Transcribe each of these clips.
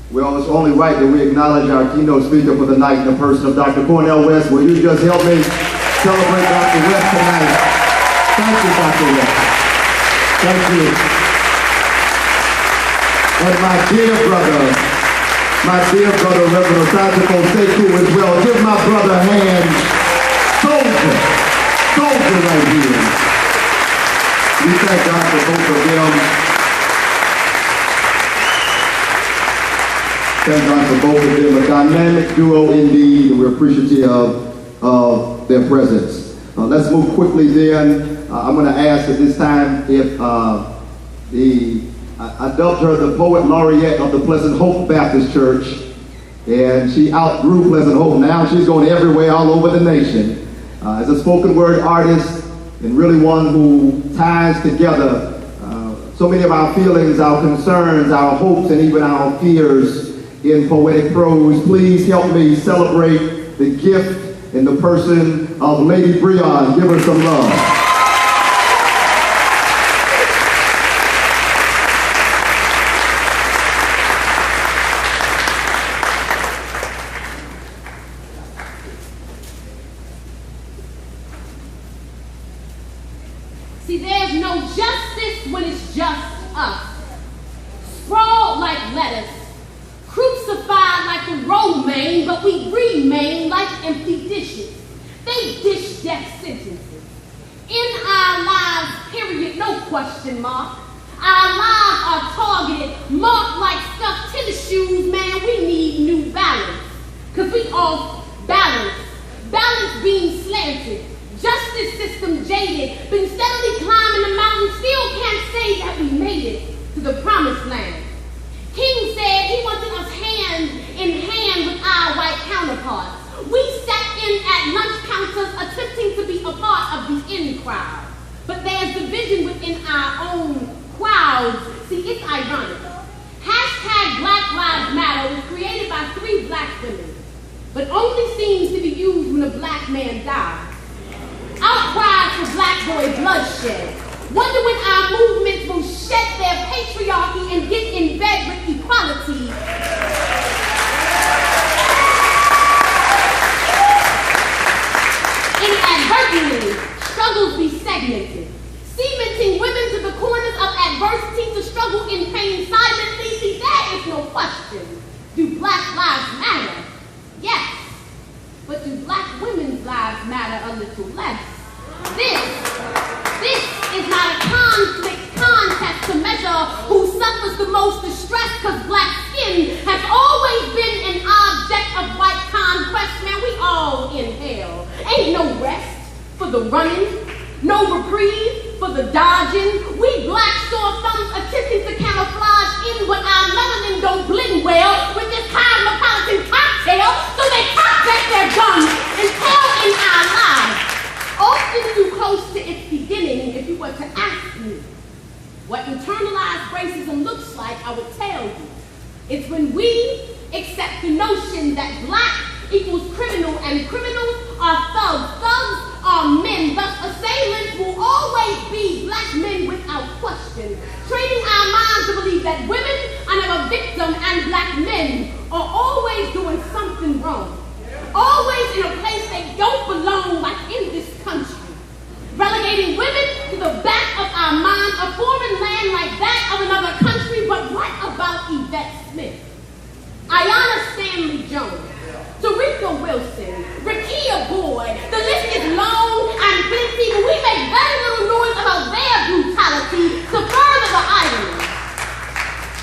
Well, it's only right that we acknowledge our keynote speaker for the night in the person of Dr. Cornell West. Will you just help me celebrate Dr. West tonight? Thank you, Dr. West. Thank you. And my dear brother, Reverend Osajiko Sekou as well. Give my brother a hand. Soldier right here. We thank God for both of them. Thank God for both of them. A dynamic duo indeed, and we're appreciative of their presence. Let's move quickly then. I'm going to ask at this time if I dubbed her the Poet Laureate of the Pleasant Hope Baptist Church, and she outgrew Pleasant Hope. Now she's going everywhere all over the nation. As a spoken word artist, and really one who ties together so many of our feelings, our concerns, our hopes, and even our fears in poetic prose. Please help me celebrate the gift in the person of Lady Brion. Give her some love. See, there's no justice when it's just us. Sprawled like lettuce, crucified like a romaine, but we remain like empty dishes. They dish death sentences. In our lives, period, no question mark. Our lives are targeted, marked like stuffed tennis shoes. Man, we need New Balance, because we off balance. Balance being slanted. Justice system jaded, been steadily climbing the mountain, still can't say that we made it to the promised land. King said he wanted us hand in hand with our white counterparts. We sat in at lunch counters attempting to be a part of the in crowd. But there's division within our own crowds. See, it's ironic. Hashtag Black Lives Matter was created by 3 black women, but only seems to be used when a black man dies. Outcries for black boy bloodshed. Wonder when our movements will shed their patriarchy and get in bed with equality. Inadvertently, struggles be segmented, cementing women to the corners of adversity to struggle in pain silently. See, there is no question. Do black lives matter? Yes. But do black women's lives matter a little less? This is not a conflict contest to measure who suffers the most distress, because black skin has always been an object of white conquest. Man, we all in hell. Ain't no rest for the running, no reprieve for the dodging. We black sore thumbs attempting to camouflage in what our melanin don't blend well with this cosmopolitan cocktail, so they cocktail their guns and tell in our lives. Often too close to its beginning. If you were to ask me what internalized racism looks like, I would tell you. It's when we accept the notion that black equals criminal and criminals are thugs. Thugs are men. Thus, assailants will always be black men without question. Training our minds to believe that women are never victim and black men are always doing something wrong. Always in a place they don't belong, like in this country. Relegating women to the back of our minds, a foreign land like that of another country. But what about Yvette Smith, Ayanna Stanley Jones, Tarika Wilson, Rakia Boyd? The list is long and plenty, but we make very little noise about their brutality to further the irony.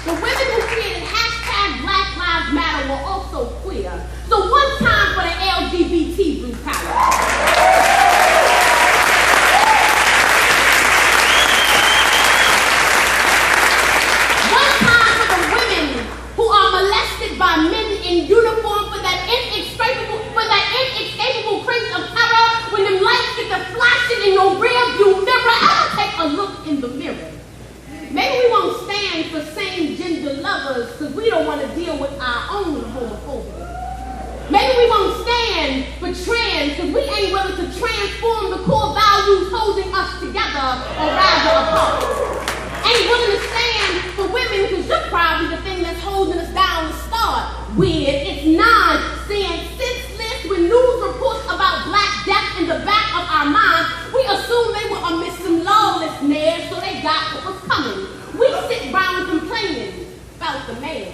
The women who created hashtag Black Lives Matter were also queer. So one time for the LGBT brutality. By men in uniform for that inescapable craze of terror when them lights get to flashing in your rear view mirror. I'll take a look in the mirror. Maybe we won't stand for same gender lovers because we don't want to deal with our own homophobia. Maybe we won't stand for trans because we ain't willing to transform the core values holding us together or rather apart. Ain't willing to stand for women because you're probably the thing that's holding us down to start. weird. It's nonsense, senseless. When news reports about black death in the back of our minds, we assume they were amidst some lawlessness, so they got what was coming. We sit around complaining about the man.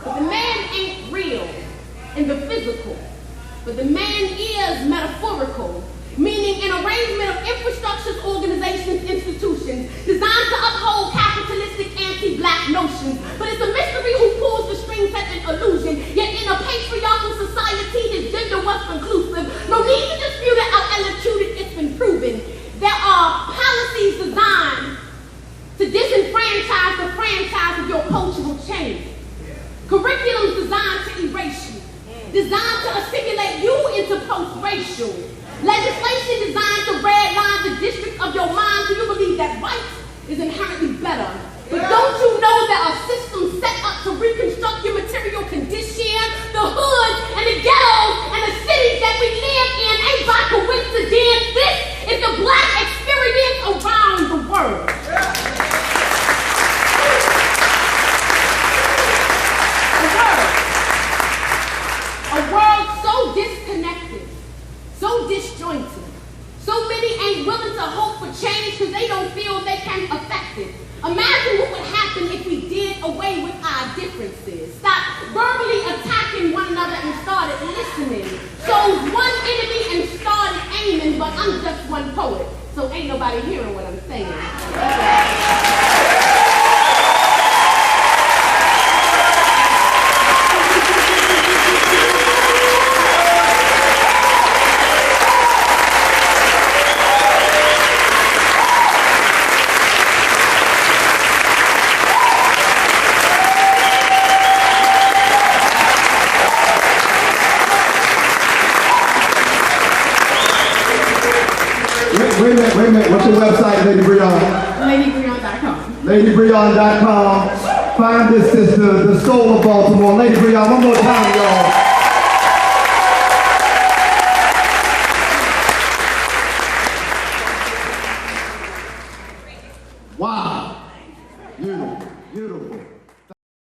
But the man ain't real in the physical. But the man is metaphorical, meaning an arrangement of infrastructures, organizations, institutions designed to uphold capitalistic anti-black notions. But it's a mystery who pulls the strings such an illusion. Yet in a patriarchal society, his gender was conclusive. No need to dispute it, how electrocuted it's been proven. There are policies designed to disenfranchise the franchise of your cultural change. Curriculums designed to erase you. Designed to assimilate you into post-racial. Legislation designed to redline the district of your mind so you believe that right is inherently better. But don't you know that a system set up to reconstruct your material condition, the hoods and the ghettos and the cities that we live in ain't by coincidence. This is the black experience around the world. A world so disconnected, so disjointed. So many ain't willing to hope for change because they don't feel they can affect it. Imagine what would happen if we did away with our differences. Stop verbally attacking one another and started listening. Chose one enemy and started aiming, but I'm just one poet, so ain't nobody hearing what I'm saying. Wait a minute. What's your website, Lady Brion? LadyBrion.com. LadyBrion.com. Find this sister, the soul of Baltimore. Lady Brion, one more time, y'all.